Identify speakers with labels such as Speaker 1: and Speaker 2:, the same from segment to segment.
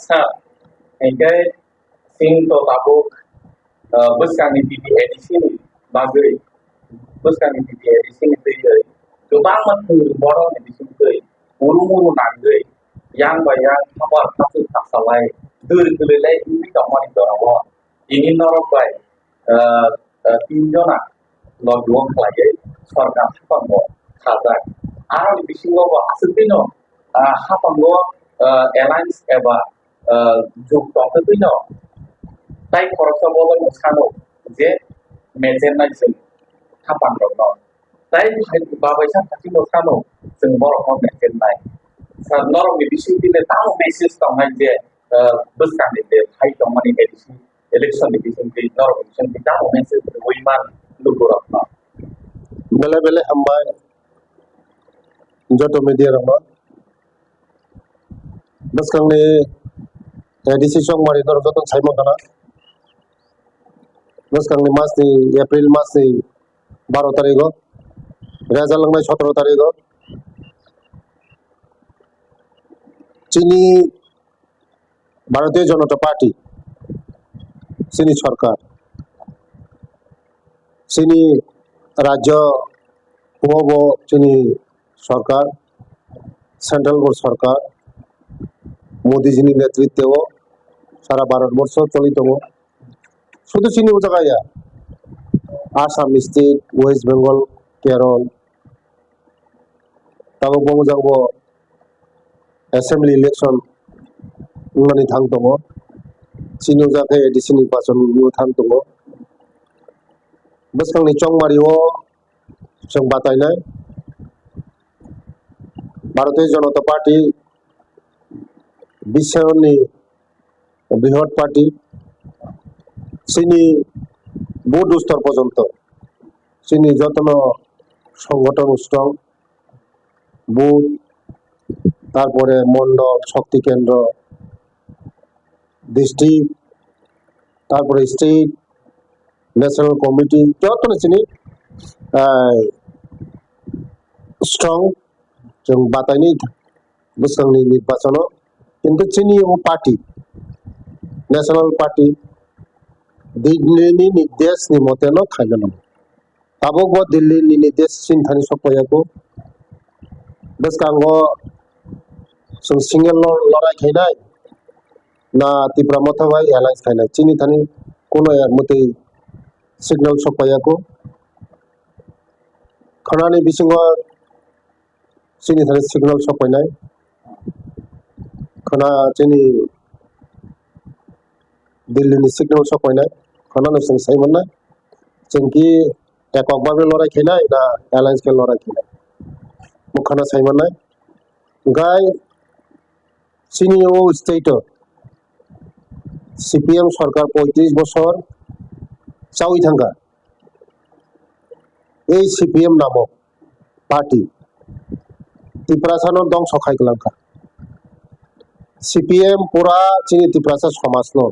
Speaker 1: sa engkai sing to tabuk boskangi tv edisi ni bagai boskangi tv edisi ni tei goबां मानसिफोर बर' बिथिंखै उरु नांगै yang bayang kabar satu taksalai dur ini kamari dorawo ini norok tinjona logluang kelai sarkar hapango khazak aro bisingo asupino hapango alliance eba juk tongtino tai koroksa bolo musano je mejenna jeng hapan dong tai babaisa khati musano jeng borok mejenna norok ni bisingtine tamu basis tongmai je boskangi de hai tongmani edisi election ni bisingti norok bisingti tamu basis wiman lukurapna
Speaker 2: bele bele hambai joto media rama boskangi edisi song mari norok joto saimo kana boskangi mas ni April mas ni 12 tarikh result langnai 17 tarikh চিনি ভারতীয় জনতা party চিনি সরকার চিনি রাজ্য হব চিনি সরকার central board সরকার মোদিজির নেতৃত্বেও সারা ভারতবর্ষ চলিতম শুধু চিনি জায়গায় আসাম স্টেট ওয়েস্ট বেঙ্গল কেরল তাবক বমজাগব Assembly election ngani thang tongo sinu jake edisi nirbachan thang tongo boskangi chongmari o jong batainai Bharatiya Janata Party bisyoni বৃহৎ পার্টি চিনি বুথ স্তর পর্যন্ত চিনি যত্ন সংগঠন স্ট্রং বুথ তারপরে মন্ডল শক্তি কেন্দ্র ডিস্ট্রিক্ট তারপরে স্টেট ন্যাশনাল কমিটি যত চিনি স্ট্রং जों बातायनाय बोसोरनि निर्बाचनाव কিন্তু চিনি ও পার্টি ন্যাশনাল পার্টি দিল্লিनि निर्देशनि मतेनो खायनो ताबक दिल्लीनि निर्देश सिन्थानि सफायाखौ बसकांगो जों सिंगल लड़ाई खायनाय ना तिब्रा मथाबाय एलायंस खायनाय चिनि थानि कोनो मते सिग्नल सफायाखौ खनानि बिसिङाव चिनि थानि सिग्नल सफायनाय खना चिनि दिल्लीनि सिग्नल सफायनाय खनानो जों सायमोननाय जोंखि एककबाबे लड़ाई खायनाय ना एलायंस के लड़ाई खायनाय मुखाना सायमोननाय गाय চিনি ও স্টেট সিপিএম সরকার 35 বছর চাউই থাঙ্গা এই সিপিএম নামক পার্টি তিপ্রাসানোর ধ্বংস খাইগলাঙ্কা সিপিএম পুরা চিনি তিপ্রাসা সমাজন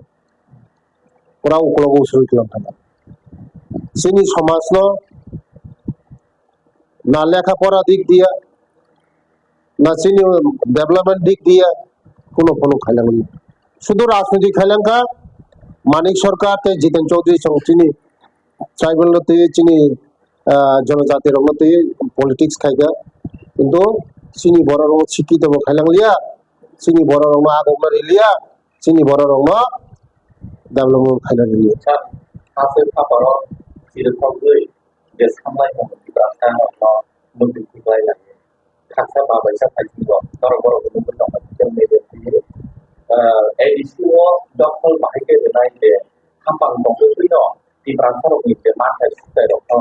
Speaker 2: পুরা উকলগ উসুইগলাঙ্কা চিনি সমাজন না লেখাপড়া দিক দিয়া না চিনি ডেভেলপমেন্ট দিক দিয়া কোনো কোনো খাইলাঙ্গি শুধু রাজনৈতিক খাইলাঙ্কা মানিক সরকার তে জিতেন চৌধুরী চিনি ট্রাইবাল তে চিনি জনজাতির মতে পলিটিক্স খাইগা কিন্তু চিনি বড় রং শিক্ষিত খাইলাঙ্গলিয়া চিনি বড় রং আগমনা রিলিয়া চিনি বড় রং development খাইলাঙ্গলিয়া
Speaker 1: hasil kaparo sirekam gei des samlai mo tibrasa no mundi tibai lagi khasa babaisa phajigo boro gudu dong jem ne de edisi o dokol bahike denai de hampang mongoi no tibrasa ro ni de mata stai ro no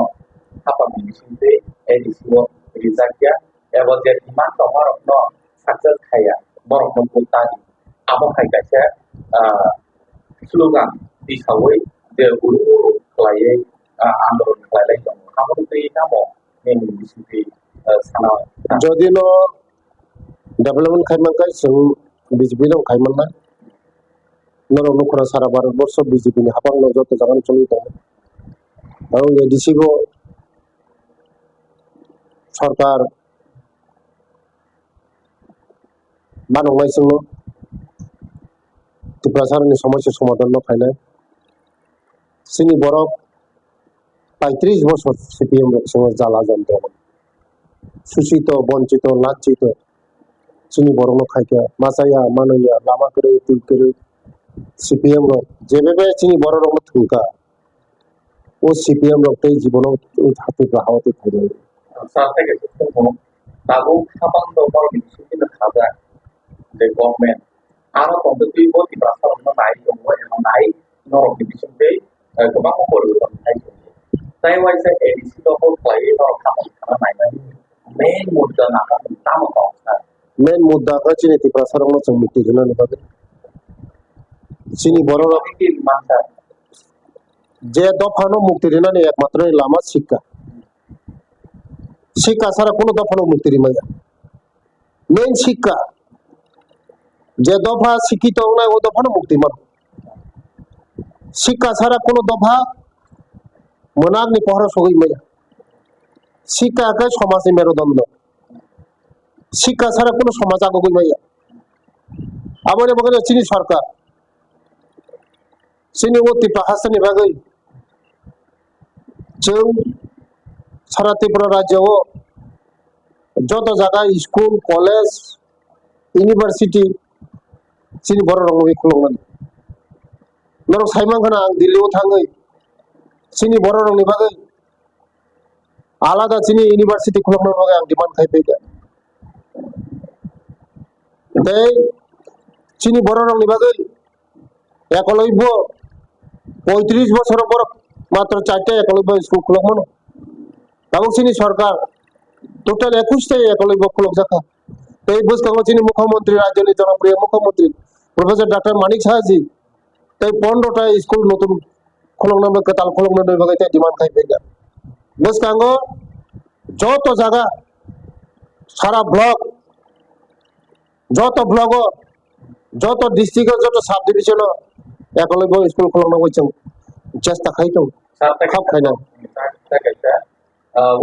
Speaker 1: hampang ni sinte edisi o rizakya ebo je diman to boro no success khaya boro no putani abo khai kaisa slogan disawai de uru kelai andron kelai dong kamu tu namo yang disini sana
Speaker 2: যদি ন development খাইমানকাই जों BJP দं খাইমাননা নরক নখরা সারা Bharatvarsha BJP नि হাবাং যত জায়গায় চলি দं আৰু এডিসিগো সরকার বানংনাই जों ত্রিপুরাসারनि সমস্যা সমাধান খাইনাय सिनि बरफ 35 বছর সিপিএম সঙ্গে জ্বালা জানতে শোষিত বঞ্চিত লাঞ্ছিত চিনি বরং খাইকে মাসাইয়া মানইয়া লামা করে তুই করে সিপিএম যেভাবে চিনি বড় রঙ থুকা ও সিপিএম রক্তই জীবন হাতে হাওয়াতে ফেলে
Speaker 1: Saatnya gitu, tahu kapan tuh kalau di sini ada the government, ada kompetisi buat di pasar mana naik, semua yang naik, norok di sini, kemana mau berubah naik. Saya wajib edisi tuh kalau play kalau kapan karena naik, main muda nak utama kau.
Speaker 2: Main মুদ্দা কা চিনি ত্রিপুরাসার রঙ মুক্তি জন্য নেবাবে চিনি বড়
Speaker 1: Tapi di masa
Speaker 2: যে দফানো মুক্তি রিনানি একমাত্র লামা শিক্ষা শিক্ষা ছাড়া কোনো দফানো মুক্তি রিমাইয়া মেন শিক্ষা যে দফা শিক্ষিত নয় ও দফানো মুক্তি মান শিক্ষা ছাড়া কোনো দফা মনাগ্নি পহর সগই মাইয়া শিক্ষা একে সমাজে মেরুদণ্ড শিক্ষা ছাড়া কোনো সমাজ আগগই মাইয়া আবার বলে চিনি সরকার চিনি ও ত্রিপুরা হাসানি ভাগই जों सारा त्रिपुरा राज्य যত জায়গায় স্কুল কলেজ ইউনিভার্সিটি চিনি বড় রঙে খুলমান নর সাইমাখানা আं দিল্লিও थाङै চিনি বড় রঙनि बागै आलादा চিনি ইউনিভার্সিটি খুলমান बागै आं डिमान्ड खाइफैगा दै চিনি বড় রঙनि बागै একলব্য 35 বছর পর মাত্র 4টা একলব্য স্কুল খুলমান এবং চিনি সরকার টোটাল 21টাই একলব্য খুলক জাকা এই বুঝকাঙ্গ চিনি মুখ্যমন্ত্রী রাজ্যের জনপ্রিয় মুখ্যমন্ত্রী প্রফেসর ডক্টর মানিক সাহাজি তাই 15টা স্কুল নতুন খুলক নামে কাতাল খুলক নামে বাগাইতে ডিমান্ড খাইফেগা বুঝকাঙ্গ যত জায়গা সারা ব্লক যত ডিস্ট্রিক্ট যত সাব ডিভিশন একলব্য স্কুল খুলক নামে চেষ্টা খাইতো খাপ খাইনা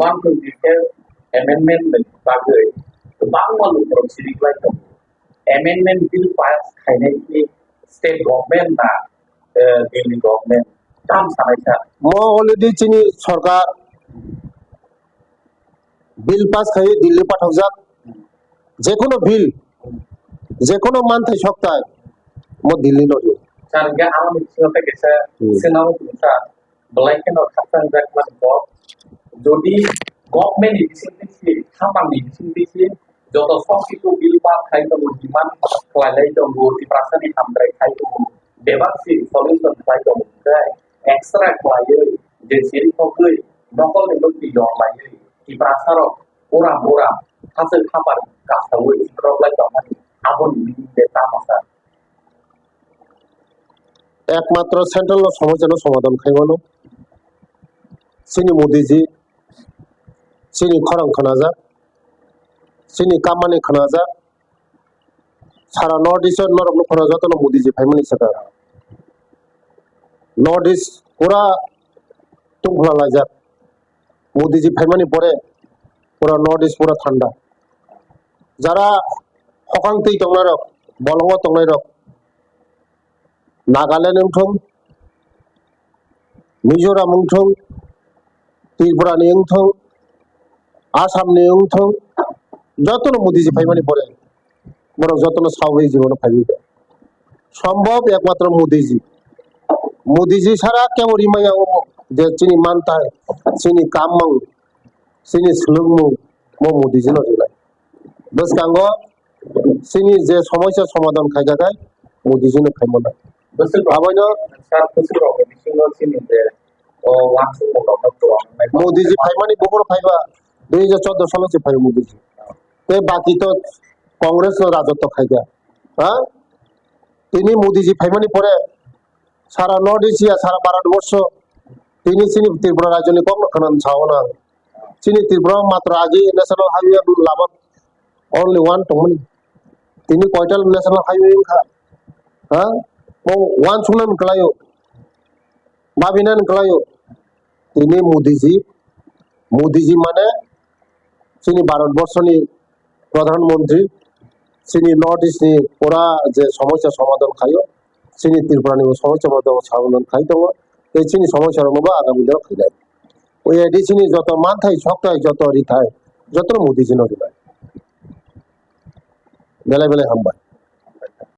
Speaker 1: one to detail amendment bagai bang malu proceed like amendment bill pass kainai state government na Delhi government tam samaisa
Speaker 2: mo already chini sarkar bill pass খাইয়ে দিল্লি পাঠাও যাক যে কোনো বিল যে কোনো মানতে সপ্তাহে mo দিল্লি নড়ি
Speaker 1: sarga alam itu kita senau kita belaikan atau kapten jakman bob যদি গভর্নমেন্ট ইনসিস্টেন্সি খামাং ইনসিস্টেন্সি যত সবকিছু বিল পাস খাইতো ডিমান্ড খাইলাইতো দি প্রাসানি হামদ্রাই খাইতো বেবাসি সলিউশন খাইতো যায় এক্সট্রা খাইয়ে যে সিরিকই নকল নিবতি দলাই দি প্রাসার পুরা পুরা হাসিল খাবার কাছাওই প্রবলেম দমানি আবন মিনিতে তামাসা
Speaker 2: একমাত্র সেন্ট্রাল সমস্যার সমাধান খাইবানো চিনি মোদিজি চিনি খরং খনাজা চিনি কামানি খনাজা সারা নর্থ ইস্ট নরম খনাজা তো মোদিজি ফাইমানি সাকা নর্থ ইস্ট পুরা তুমফলা লাজা মোদিজি ফাইমানি পরে পুরা নর্থ ইস্ট পুরা ঠান্ডা যারা হকাংতেই তংনাই রক বলঙ্গ তংনাই রক নাগাল্যান্ড উঠং মিজোরাম উঠং ত্রিপুরানি উঠং আসামনি উঠং যতন মোদিজি ফাইমানি পরে বরং যতন স্বাভাবিক জীবন ফাইবে সম্ভব একমাত্র মোদিজি ছাড়া কেমন রিমাইয়া যে চিনি মানতায় চিনি কামমাং চিনি সুলুংমু মো মোদিজি নজিলাই বসকাঙ্গ চিনি যে সমস্যার সমাধান খাই জায়গায় মোদিজিনো খাইমনা
Speaker 1: betul
Speaker 2: আবাইনো
Speaker 1: saat betul orang di sini sini deh langsung mau tuang
Speaker 2: মোদিজি ফাইমানি বকর ফাইবা 2014 সালে যে ফাই মোদিজি তে বাকি তো কংগ্রেস রাজত্ব খাইগা হ্যাঁ তিনি মোদিজি ফাইমানি পরে সারা নর্থ এশিয়া সারা ভারতবর্ষ তিনি চিনি ত্রিপুরা রাজনী কম খানান ছাওনা চিনি ত্রিপুরা মাত্র আগে ন্যাশনাল হাইওয়ে লাভত অনলি ওয়ান টমনি তিনি কয়টা ন্যাশনাল হাইওয়ে খা হ্যাঁ ও ওয়ান সুনান কলায়ো বাবিনান কলায়ো তিনি মোদিজি মানে চিনি ভারতবর্ষনি প্রধানমন্ত্রী চিনি নর্থ ইস্টনি পুরা যে সমস্যা সমাধান খাইও sini tirpani সমস্যা মতো সাবধান খাই তো এই sini সমস্যার মতো আগামী দিনে খাই ওই এডি sini যত মান থাই সপ্তাহে যত রি থাই যত মোদি জিনো দিলাই বেলা বেলা হামবা